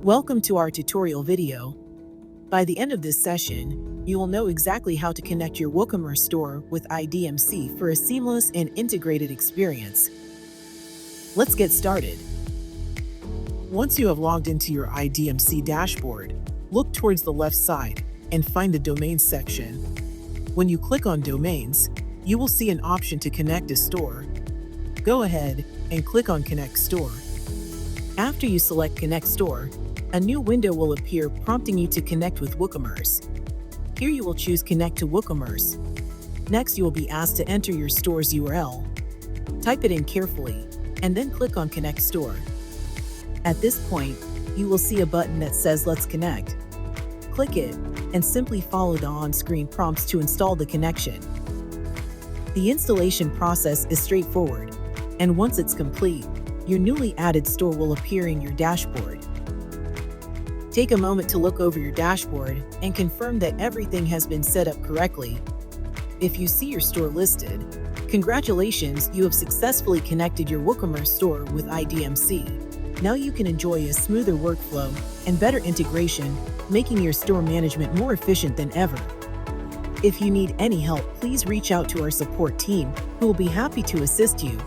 Welcome to our tutorial video. By the end of this session, you will know exactly how to connect your WooCommerce store with IDMC for a seamless and integrated experience. Let's get started. Once you have logged into your IDMC dashboard, look towards the left side and find the Domains section. When you click on Domains, you will see an option to connect a store. Go ahead and click on Connect Store. After you select Connect Store, a new window will appear prompting you to connect with WooCommerce. Here you will choose Connect to WooCommerce. Next, you will be asked to enter your store's URL. Type it in carefully, and then click on Connect Store. At this point, you will see a button that says Let's Connect. Click it, and simply follow the on-screen prompts to install the connection. The installation process is straightforward, and once it's complete, your newly added store will appear in your dashboard. Take a moment to look over your dashboard and confirm that everything has been set up correctly. If you see your store listed, congratulations, you have successfully connected your WooCommerce store with IDMC. Now you can enjoy a smoother workflow and better integration, making your store management more efficient than ever. If you need any help, please reach out to our support team, who will be happy to assist you.